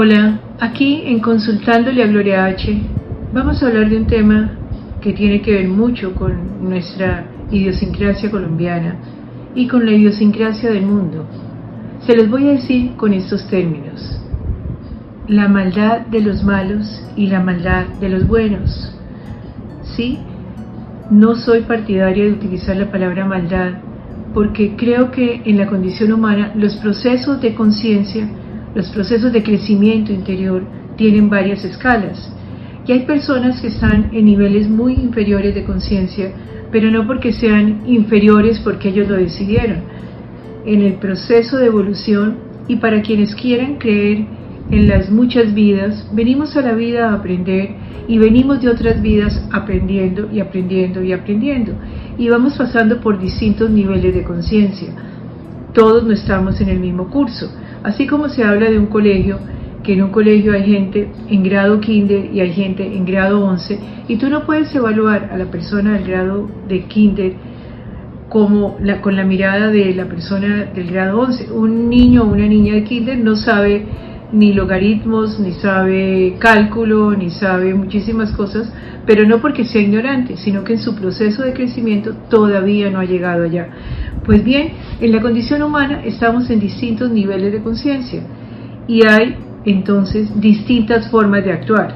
Hola, aquí en Consultándole a Gloria H. vamos a hablar de un tema que tiene que ver mucho con nuestra idiosincrasia colombiana y con la idiosincrasia del mundo. Se los voy a decir con estos términos: la maldad de los malos y la maldad de los buenos. ¿Sí? No soy partidaria de utilizar la palabra maldad porque creo que en la condición humana los procesos de conciencia, los procesos de crecimiento interior tienen varias escalas. Y hay personas que están en niveles muy inferiores de conciencia, pero no porque sean inferiores porque ellos lo decidieron. En el proceso de evolución, y para quienes quieran creer en las muchas vidas, venimos a la vida a aprender y venimos de otras vidas aprendiendo y aprendiendo y aprendiendo. Y vamos pasando por distintos niveles de conciencia. Todos no estamos en el mismo curso. Así como se habla de un colegio, que en un colegio hay gente en grado kinder y hay gente en grado 11, y tú no puedes evaluar a la persona del grado de kinder con la mirada de la persona del grado 11. Un niño o una niña de kinder no sabe ni logaritmos, ni sabe cálculo, ni sabe muchísimas cosas, pero no porque sea ignorante, sino que en su proceso de crecimiento todavía no ha llegado allá. Pues bien, en la condición humana estamos en distintos niveles de conciencia y hay entonces distintas formas de actuar.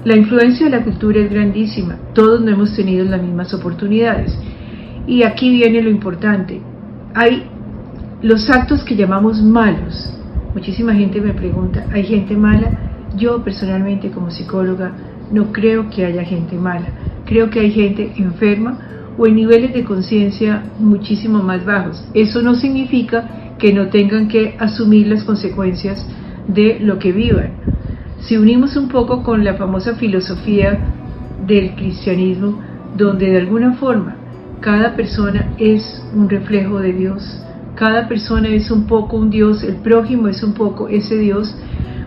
La influencia de la cultura es grandísima, todos no hemos tenido las mismas oportunidades. Y aquí viene lo importante: hay los actos que llamamos malos. Muchísima gente me pregunta, ¿hay gente mala? Yo personalmente, como psicóloga, no creo que haya gente mala. Creo que hay gente enferma o en niveles de conciencia muchísimo más bajos. Eso no significa que no tengan que asumir las consecuencias de lo que vivan. Si unimos un poco con la famosa filosofía del cristianismo, donde de alguna forma cada persona es un reflejo de Dios, cada persona es un poco un Dios, el prójimo es un poco ese Dios,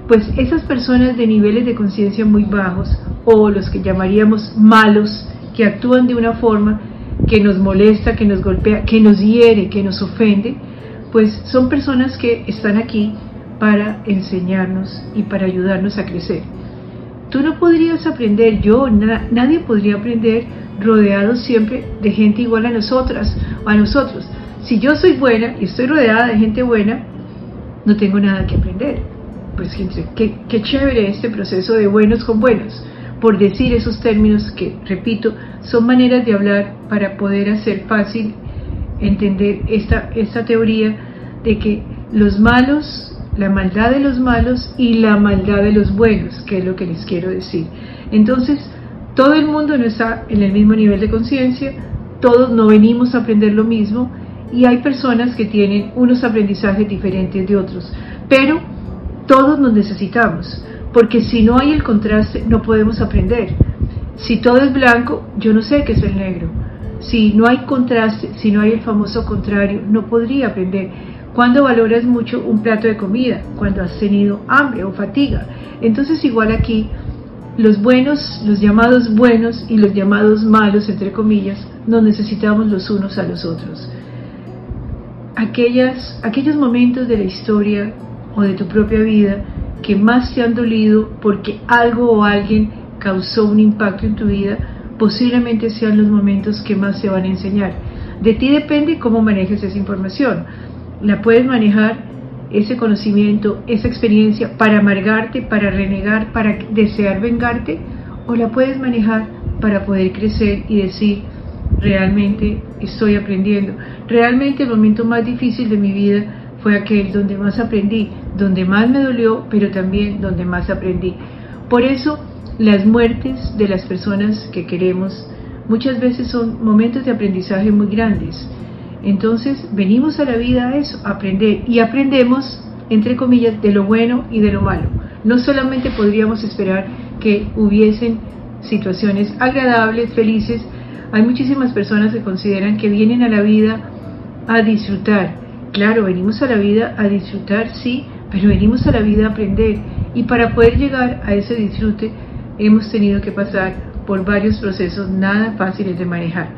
pues esas personas de niveles de conciencia muy bajos, o los que llamaríamos malos, que actúan de una forma que nos molesta, que nos golpea, que nos hiere, que nos ofende, pues son personas que están aquí para enseñarnos y para ayudarnos a crecer. Tú no podrías aprender, nadie podría aprender rodeado siempre de gente igual a nosotras o a nosotros. Si yo soy buena y estoy rodeada de gente buena, no tengo nada que aprender. Pues qué chévere este proceso de buenos con buenos, por decir esos términos que, repito, son maneras de hablar para poder hacer fácil entender esta teoría de que los malos, la maldad de los malos y la maldad de los buenos, que es lo que les quiero decir. Entonces, todo el mundo no está en el mismo nivel de conciencia, todos no venimos a aprender lo mismo, y hay personas que tienen unos aprendizajes diferentes de otros, pero todos nos necesitamos, porque si no hay el contraste no podemos aprender. Si todo es blanco, yo no sé qué es el negro. Si no hay contraste, si no hay el famoso contrario, no podría aprender. ¿Cuándo valoras mucho un plato de comida? Cuando has tenido hambre o fatiga. Entonces igual aquí, los buenos, los llamados buenos y los llamados malos, entre comillas, nos necesitamos los unos a los otros. Aquellos momentos de la historia o de tu propia vida que más te han dolido porque algo o alguien causó un impacto en tu vida, posiblemente sean los momentos que más te van a enseñar. De ti depende cómo manejes esa información. La puedes manejar, ese conocimiento, esa experiencia, para amargarte, para renegar, para desear vengarte, o la puedes manejar para poder crecer y decir: realmente estoy aprendiendo. Realmente el momento más difícil de mi vida fue aquel donde más aprendí, donde más me dolió, pero también donde más aprendí. Por eso las muertes de las personas que queremos muchas veces son momentos de aprendizaje muy grandes. Entonces venimos a la vida a eso, a aprender, y aprendemos, entre comillas, de lo bueno y de lo malo. No solamente podríamos esperar que hubiesen situaciones agradables, felices. Hay muchísimas personas que consideran que vienen a la vida a disfrutar. Claro, venimos a la vida a disfrutar, sí, pero venimos a la vida a aprender. Y para poder llegar a ese disfrute hemos tenido que pasar por varios procesos nada fáciles de manejar.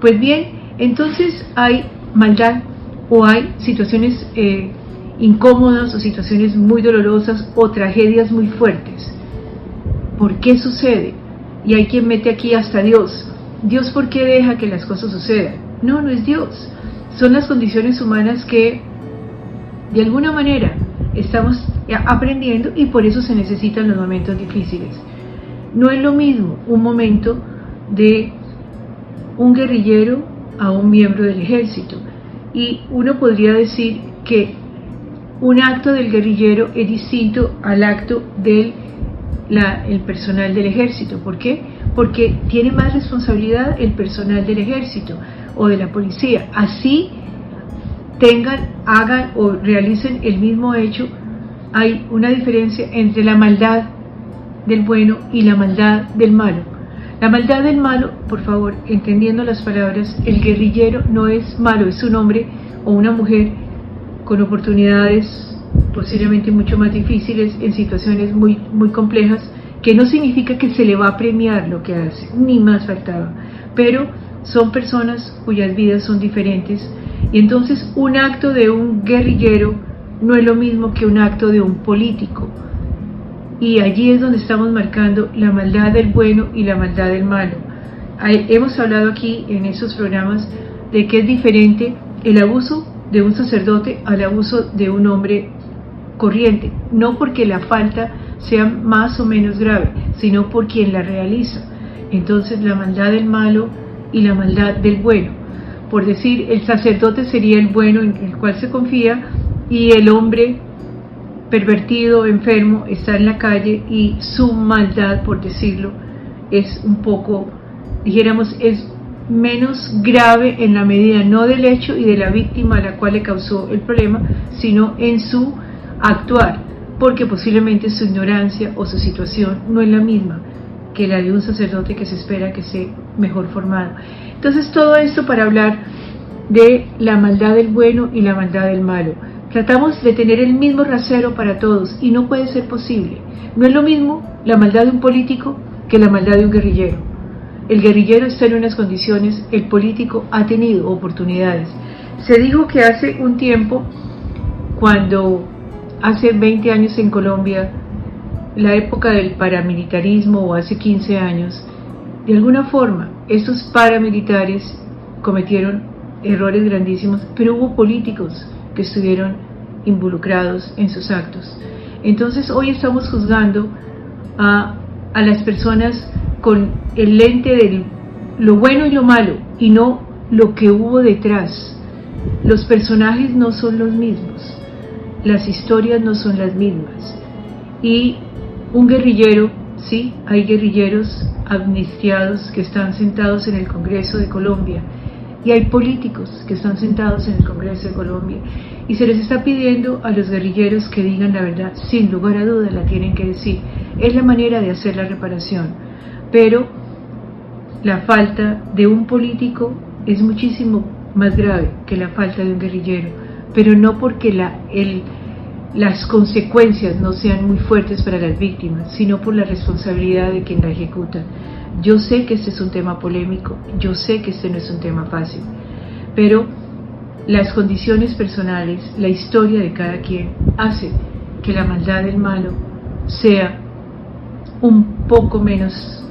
Pues bien, entonces hay maldad o hay situaciones incómodas o situaciones muy dolorosas o tragedias muy fuertes. ¿Por qué sucede? Y hay quien mete aquí hasta Dios. ¿Dios por qué deja que las cosas sucedan? No, no es Dios. Son las condiciones humanas que de alguna manera estamos aprendiendo y por eso se necesitan los momentos difíciles. No es lo mismo un momento de un guerrillero a un miembro del ejército. Y uno podría decir que un acto del guerrillero es distinto al acto del el personal del ejército. ¿Por qué? Porque tiene más responsabilidad el personal del ejército o de la policía. Así hagan o realicen el mismo hecho, hay una diferencia entre la maldad del bueno y la maldad del malo. La maldad del malo, por favor, entendiendo las palabras, el guerrillero no es malo, es un hombre o una mujer con oportunidades posiblemente mucho más difíciles en situaciones muy, muy complejas, que no significa que se le va a premiar lo que hace, ni más faltaba, pero son personas cuyas vidas son diferentes, y entonces un acto de un guerrillero no es lo mismo que un acto de un político, y allí es donde estamos marcando la maldad del bueno y la maldad del malo. Hemos hablado aquí en esos programas de que es diferente el abuso de un sacerdote al abuso de un hombre corriente, no porque la falta sea más o menos grave, sino por quien la realiza. Entonces la maldad del malo y la maldad del bueno. Por decir, el sacerdote sería el bueno en el cual se confía, y el hombre pervertido, enfermo, está en la calle y su maldad, por decirlo, es un poco, dijéramos, es menos grave en la medida no del hecho y de la víctima a la cual le causó el problema, sino en su actuar, porque posiblemente su ignorancia o su situación no es la misma que la de un sacerdote que se espera que esté mejor formado. Entonces todo esto para hablar de la maldad del bueno y la maldad del malo. Tratamos de tener el mismo rasero para todos y no puede ser posible. No es lo mismo la maldad de un político que la maldad de un guerrillero. El guerrillero está en unas condiciones, el político ha tenido oportunidades. Se dijo que hace un tiempo, cuando hace 20 años en Colombia, la época del paramilitarismo, o hace 15 años, de alguna forma esos paramilitares cometieron errores grandísimos, pero hubo políticos que estuvieron involucrados en sus actos. Entonces hoy estamos juzgando a las personas con el lente de lo bueno y lo malo, y no lo que hubo detrás. Los personajes no son los mismos, las historias no son las mismas. Y un guerrillero, sí, hay guerrilleros amnistiados que están sentados en el Congreso de Colombia, y hay políticos que están sentados en el Congreso de Colombia, y se les está pidiendo a los guerrilleros que digan la verdad. Sin lugar a dudas la tienen que decir, es la manera de hacer la reparación, pero la falta de un político es muchísimo más grave que la falta de un guerrillero, pero no porque las consecuencias no sean muy fuertes para las víctimas, sino por la responsabilidad de quien la ejecuta. Yo sé que este es un tema polémico, yo sé que este no es un tema fácil, pero las condiciones personales, la historia de cada quien hace que la maldad del malo sea un poco menos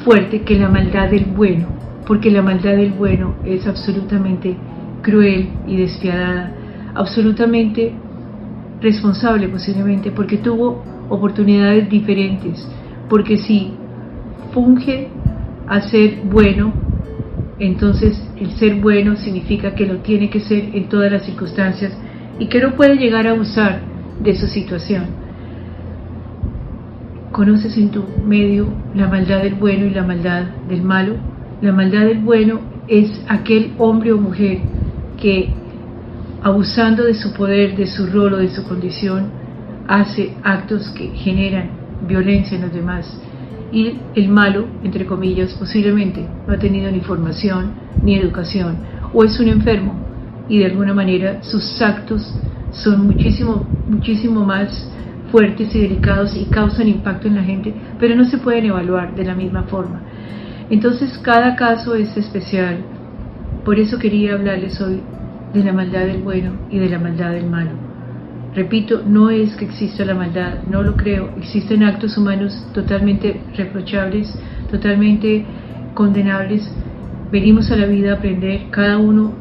fuerte que la maldad del bueno, porque la maldad del bueno es absolutamente cruel y despiadada, absolutamente responsable posiblemente, porque tuvo oportunidades diferentes, porque si funge a ser bueno, entonces el ser bueno significa que lo tiene que ser en todas las circunstancias y que no puede llegar a abusar de su situación. ¿Conoces en tu medio la maldad del bueno y la maldad del malo? La maldad del bueno es aquel hombre o mujer que, abusando de su poder, de su rol o de su condición, hace actos que generan violencia en los demás. Y el malo, entre comillas, posiblemente no ha tenido ni formación ni educación, o es un enfermo, y de alguna manera sus actos son muchísimo más fuertes y delicados y causan impacto en la gente, pero no se pueden evaluar de la misma forma. Entonces cada caso es especial. Por eso quería hablarles hoy de la maldad del bueno y de la maldad del malo. Repito, no es que exista la maldad, no lo creo. Existen actos humanos totalmente reprochables, totalmente condenables. Venimos a la vida a aprender, cada uno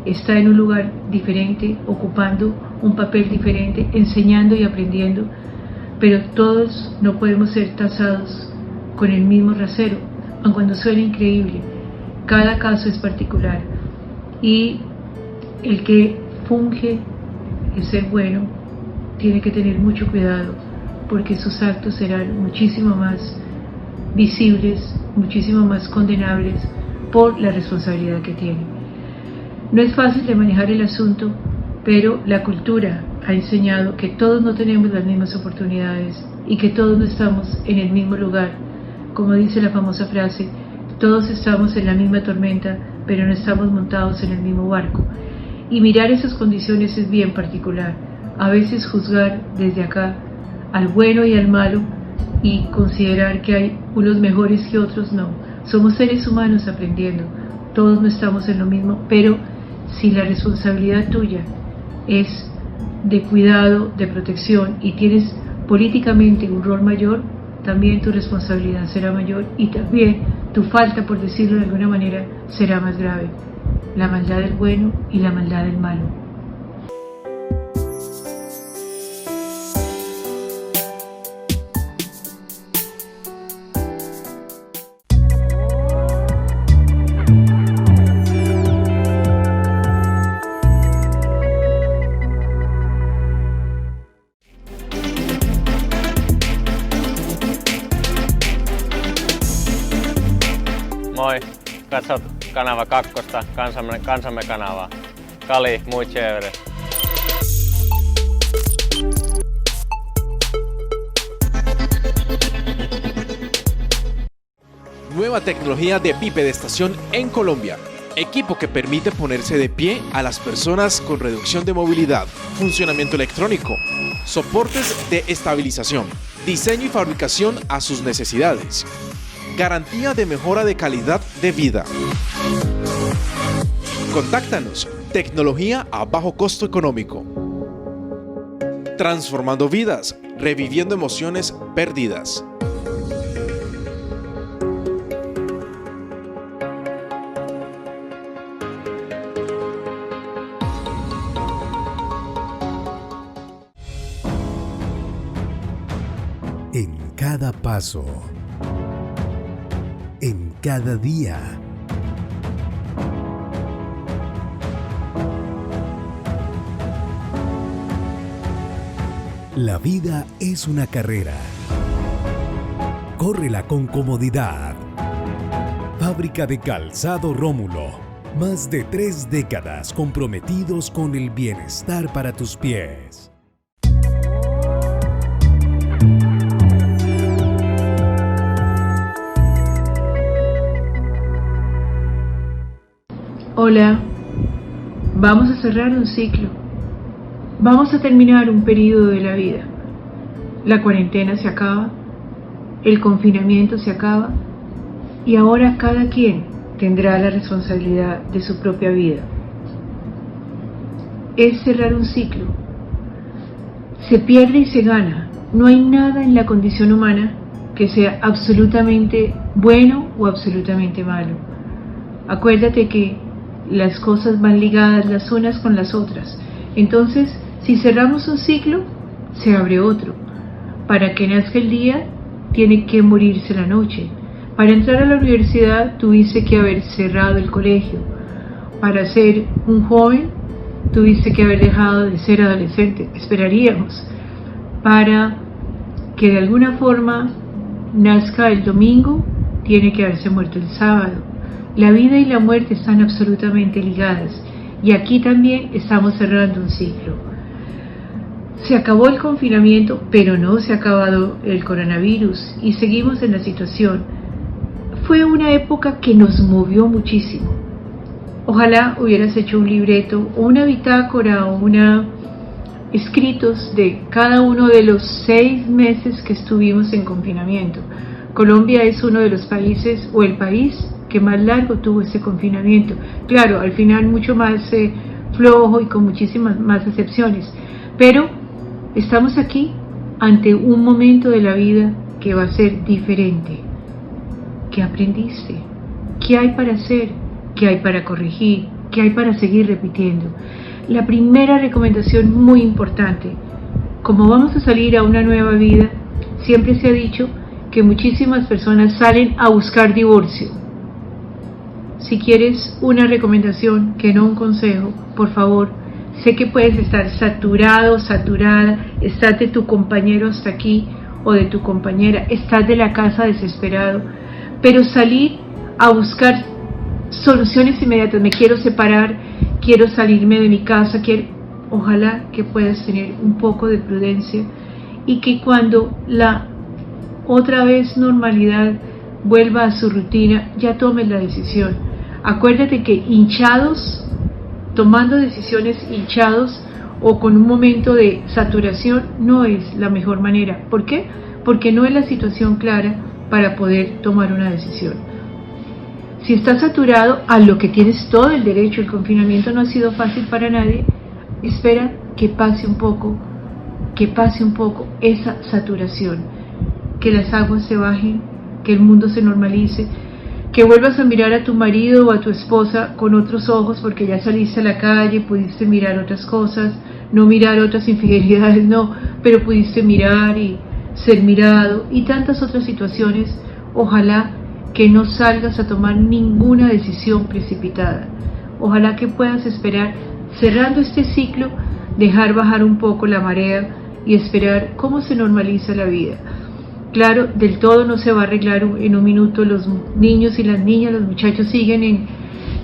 está en un lugar diferente, ocupando un papel diferente, enseñando y aprendiendo, pero todos no podemos ser tasados con el mismo rasero, aun cuando suene increíble. Cada caso es particular y el que funge el ser bueno tiene que tener mucho cuidado, porque sus actos serán muchísimo más visibles, muchísimo más condenables por la responsabilidad que tiene. No es fácil de manejar el asunto, pero la cultura ha enseñado que todos no tenemos las mismas oportunidades y que todos no estamos en el mismo lugar. Como dice la famosa frase, todos estamos en la misma tormenta, pero no estamos montados en el mismo barco. Y mirar esas condiciones es bien particular. A veces juzgar desde acá al bueno y al malo y considerar que hay unos mejores que otros, no. Somos seres humanos aprendiendo. Todos no estamos en lo mismo, pero si la responsabilidad tuya es de cuidado, de protección y tienes políticamente un rol mayor, también tu responsabilidad será mayor y también tu falta, por decirlo de alguna manera, será más grave. La maldad del bueno y la maldad del malo. Moi, katsot kanava 2, kansamme kanavaa. Kali, muy chévere. Nueva tecnología de bipedestación en Colombia. Equipo que permite ponerse de pie a las personas con reducción de movilidad, funcionamiento electrónico, soportes de estabilización, diseño y fabricación a sus necesidades. Garantía de mejora de calidad de vida. Contáctanos. Tecnología a bajo costo económico. Transformando vidas, reviviendo emociones perdidas. En cada paso, en cada día, la vida es una carrera. Córrela con comodidad. Fábrica de Calzado Rómulo. Más de 3 décadas comprometidos con el bienestar para tus pies. Hola, vamos a cerrar un ciclo. Vamos a terminar un periodo de la vida. La cuarentena se acaba, el confinamiento se acaba y ahora cada quien tendrá la responsabilidad de su propia vida. Es cerrar un ciclo. Se pierde y se gana. No hay nada en la condición humana que sea absolutamente bueno o absolutamente malo. Acuérdate que las cosas van ligadas las unas con las otras. Entonces, si cerramos un ciclo, se abre otro. Para que nazca el día, tiene que morirse la noche. Para entrar a la universidad, tuviste que haber cerrado el colegio. Para ser un joven, tuviste que haber dejado de ser adolescente. Esperaríamos. Para que de alguna forma nazca el domingo, tiene que haberse muerto el sábado. La vida y la muerte están absolutamente ligadas y aquí también estamos cerrando un ciclo. Se acabó el confinamiento, pero no se ha acabado el coronavirus y seguimos en la situación. Fue una época que nos movió muchísimo. Ojalá hubieras hecho un libreto o una bitácora o escritos de cada uno de los 6 meses que estuvimos en confinamiento. Colombia es uno de los países o el país que más largo tuvo ese confinamiento. Claro, al final mucho más flojo y con muchísimas más excepciones, Pero estamos aquí ante un momento de la vida que va a ser diferente. ¿Qué aprendiste? ¿Qué hay para hacer? ¿Qué hay para corregir? ¿Qué hay para seguir repitiendo? La primera recomendación muy importante, como vamos a salir a una nueva vida, siempre se ha dicho que muchísimas personas salen a buscar divorcio. Si quieres una recomendación, que no un consejo, por favor, sé que puedes estar saturado, saturada, estás de tu compañero hasta aquí o de tu compañera, estás de la casa desesperado, pero salir a buscar soluciones inmediatas, me quiero separar, quiero salirme de mi casa, ojalá que puedas tener un poco de prudencia y que cuando la otra vez normalidad vuelva a su rutina, ya tomes la decisión. Acuérdate que hinchados, tomando decisiones hinchados o con un momento de saturación no es la mejor manera. ¿Por qué? Porque no es la situación clara para poder tomar una decisión. Si estás saturado, a lo que tienes todo el derecho, el confinamiento no ha sido fácil para nadie, espera que pase un poco esa saturación, que las aguas se bajen, que el mundo se normalice, que vuelvas a mirar a tu marido o a tu esposa con otros ojos porque ya saliste a la calle, pudiste mirar otras cosas, no mirar otras infidelidades, no, pero pudiste mirar y ser mirado y tantas otras situaciones. Ojalá que no salgas a tomar ninguna decisión precipitada. Ojalá que puedas esperar, cerrando este ciclo, dejar bajar un poco la marea y esperar cómo se normaliza la vida. Claro, del todo no se va a arreglar en un minuto. Los niños y las niñas, los muchachos siguen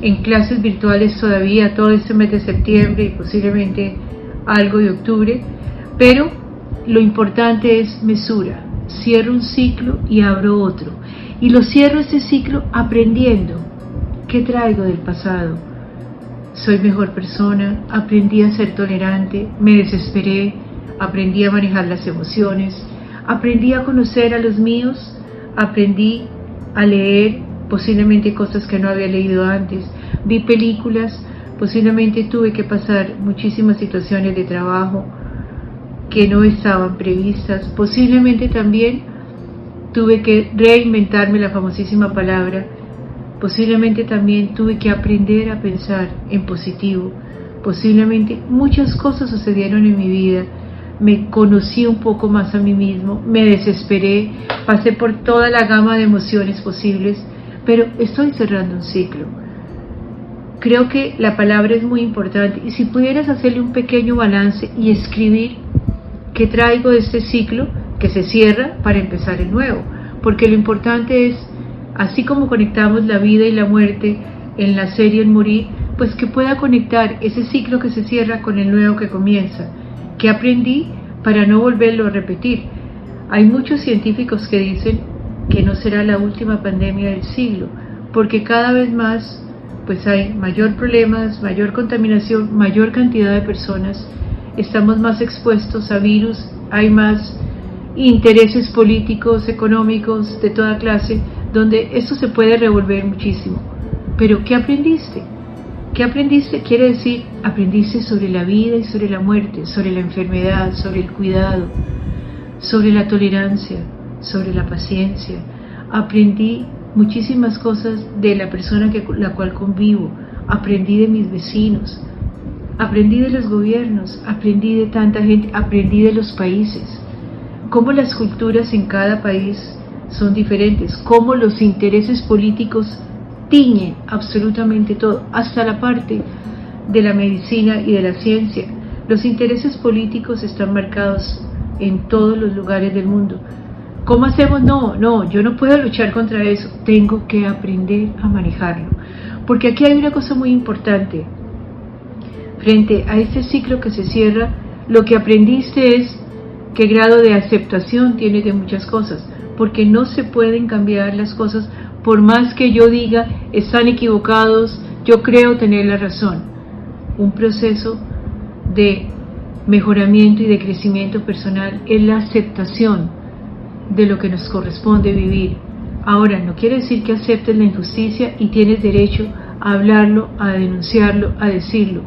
en clases virtuales todavía todo este mes de septiembre y posiblemente algo de octubre, pero lo importante es mesura. Cierro un ciclo y abro otro. Y lo cierro este ciclo aprendiendo. ¿Qué traigo del pasado? Soy mejor persona, aprendí a ser tolerante, me desesperé, aprendí a manejar las emociones, aprendí a conocer a los míos, aprendí a leer posiblemente cosas que no había leído antes, vi películas, posiblemente tuve que pasar muchísimas situaciones de trabajo que no estaban previstas, posiblemente también tuve que reinventarme la famosísima palabra, posiblemente también tuve que aprender a pensar en positivo, posiblemente muchas cosas sucedieron en mi vida, me conocí un poco más a mí mismo, me desesperé, pasé por toda la gama de emociones posibles, pero estoy cerrando un ciclo. Creo que la palabra es muy importante y si pudieras hacerle un pequeño balance y escribir qué traigo de este ciclo que se cierra para empezar el nuevo, porque lo importante es, así como conectamos la vida y la muerte en la serie El Morir, pues que pueda conectar ese ciclo que se cierra con el nuevo que comienza. ¿Qué aprendí para no volverlo a repetir? Hay muchos científicos que dicen que no será la última pandemia del siglo, porque cada vez más pues hay mayor problemas, mayor contaminación, mayor cantidad de personas, estamos más expuestos a virus, hay más intereses políticos, económicos, de toda clase, donde esto se puede revolver muchísimo. Pero ¿qué aprendiste? ¿Qué aprendiste? Quiere decir, aprendiste sobre la vida y sobre la muerte, sobre la enfermedad, sobre el cuidado, sobre la tolerancia, sobre la paciencia. Aprendí muchísimas cosas de la persona con la cual convivo, aprendí de mis vecinos, aprendí de los gobiernos, aprendí de tanta gente, aprendí de los países, cómo las culturas en cada país son diferentes, cómo los intereses políticos tiñen absolutamente todo, hasta la parte de la medicina y de la ciencia. Los intereses políticos están marcados en todos los lugares del mundo. ¿Cómo hacemos? No, yo no puedo luchar contra eso, tengo que aprender a manejarlo. Porque aquí hay una cosa muy importante. Frente a este ciclo que se cierra, lo que aprendiste es qué grado de aceptación tienes de muchas cosas, porque no se pueden cambiar las cosas por más que yo diga, están equivocados, yo creo tener la razón. Un proceso de mejoramiento y de crecimiento personal es la aceptación de lo que nos corresponde vivir. Ahora, no quiere decir que aceptes la injusticia y tienes derecho a hablarlo, a denunciarlo, a decirlo,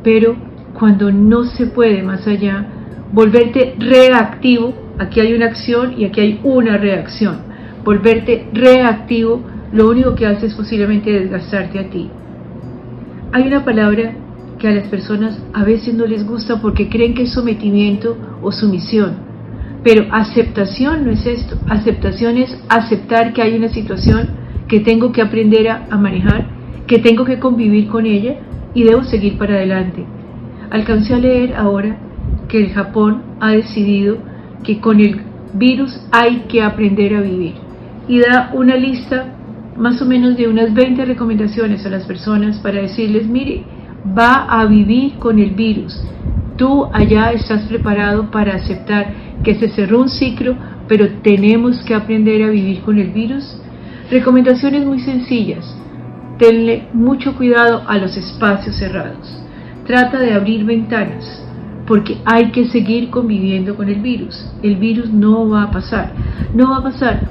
pero cuando no se puede más allá, volverte reactivo. Aquí hay una acción y aquí hay una reacción. Volverte reactivo, lo único que hace es posiblemente desgastarte a ti. Hay una palabra que a las personas a veces no les gusta porque creen que es sometimiento o sumisión. Pero aceptación no es esto. Aceptación es aceptar que hay una situación que tengo que aprender a manejar, que tengo que convivir con ella y debo seguir para adelante. Alcancé a leer ahora que el Japón ha decidido que con el virus hay que aprender a vivir. Y da una lista más o menos de unas 20 recomendaciones a las personas para decirles, mire, va a vivir con el virus. Tú allá estás preparado para aceptar que se cerró un ciclo, pero tenemos que aprender a vivir con el virus. Recomendaciones muy sencillas. Tenle mucho cuidado a los espacios cerrados. Trata de abrir ventanas, porque hay que seguir conviviendo con el virus. El virus no va a pasar. No va a pasar.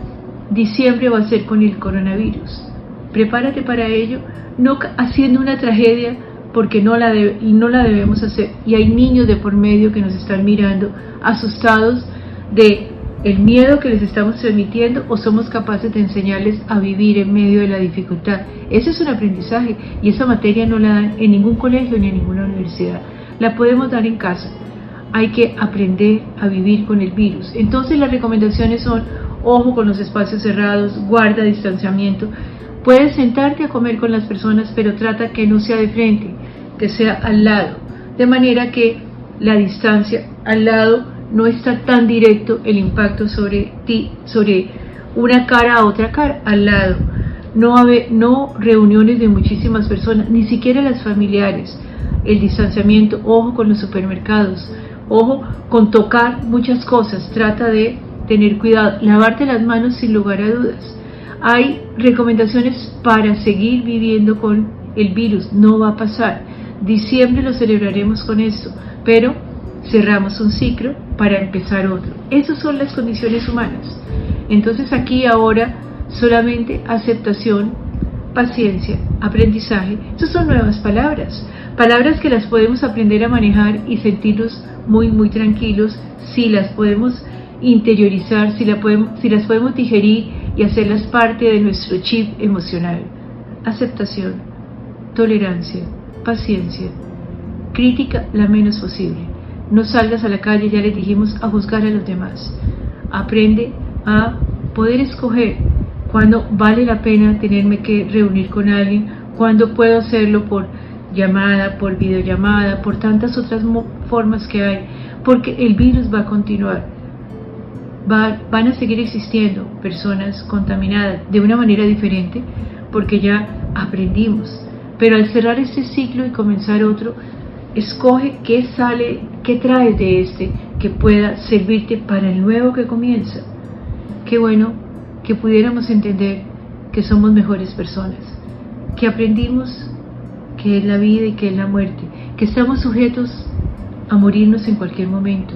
Diciembre va a ser con el coronavirus. Prepárate para ello, no haciendo una tragedia, porque no la debemos hacer. Y hay niños de por medio que nos están mirando, asustados de el miedo que les estamos transmitiendo, o somos capaces de enseñarles a vivir en medio de la dificultad. Ese es un aprendizaje, y esa materia no la dan en ningún colegio ni en ninguna universidad. La podemos dar en casa. Hay que aprender a vivir con el virus. Entonces las recomendaciones son: ojo con los espacios cerrados, guarda distanciamiento. Puedes sentarte a comer con las personas, pero trata que no sea de frente, que sea al lado, de manera que la distancia al lado no está tan directo el impacto sobre ti, sobre una cara a otra cara, al lado. No reuniones de muchísimas personas, ni siquiera las familiares. El distanciamiento, ojo con los supermercados, ojo con tocar muchas cosas, trata de tener cuidado, lavarte las manos sin lugar a dudas. Hay recomendaciones para seguir viviendo con el virus, no va a pasar. Diciembre lo celebraremos con esto, pero cerramos un ciclo para empezar otro. Esas son las condiciones humanas. Entonces aquí ahora solamente aceptación, paciencia, aprendizaje. Esas son nuevas palabras, palabras que las podemos aprender a manejar y sentirnos muy muy tranquilos si las podemos interiorizar, si las podemos digerir y hacerlas parte de nuestro chip emocional. Aceptación, tolerancia, paciencia, crítica la menos posible. No salgas a la calle, ya les dijimos, a juzgar a los demás. Aprende a poder escoger cuándo vale la pena tenerme que reunir con alguien, cuándo puedo hacerlo por llamada, por videollamada, por tantas otras formas que hay, porque el virus va a continuar. Van a seguir existiendo personas contaminadas de una manera diferente, porque ya aprendimos. Pero al cerrar este ciclo y comenzar otro, escoge qué sale, qué traes de este que pueda servirte para el nuevo que comienza. Qué bueno que pudiéramos entender que somos mejores personas, que aprendimos que es la vida y que es la muerte, que estamos sujetos a morirnos en cualquier momento,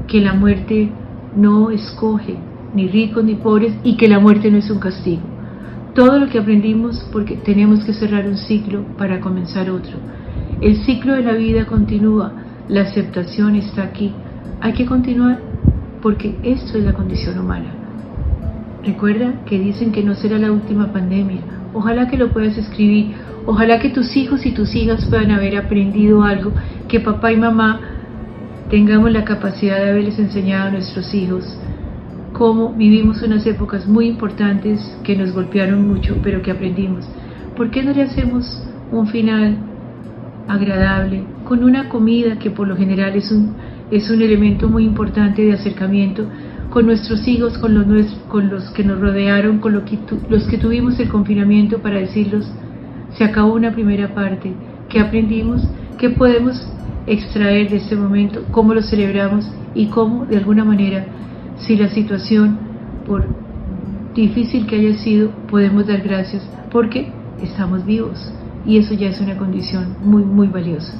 que la muerte no escoge ni ricos ni pobres y que la muerte no es un castigo. Todo lo que aprendimos porque tenemos que cerrar un ciclo para comenzar otro. El ciclo de la vida continúa, la aceptación está aquí. Hay que continuar porque esto es la condición humana. Recuerda que dicen que no será la última pandemia. Ojalá que lo puedas escribir. Ojalá que tus hijos y tus hijas puedan haber aprendido algo, que papá y mamá tengamos la capacidad de haberles enseñado a nuestros hijos cómo vivimos unas épocas muy importantes que nos golpearon mucho, pero que aprendimos. ¿Por qué no le hacemos un final agradable con una comida que por lo general es un elemento muy importante de acercamiento con nuestros hijos, con los que nos rodearon, con los que tuvimos el confinamiento, para decirlos: se acabó una primera parte, ¿qué aprendimos? ¿Qué podemos extraer de este momento? ¿Cómo lo celebramos? Y cómo, de alguna manera, si la situación, por difícil que haya sido, podemos dar gracias porque estamos vivos, y eso ya es una condición muy muy valiosa.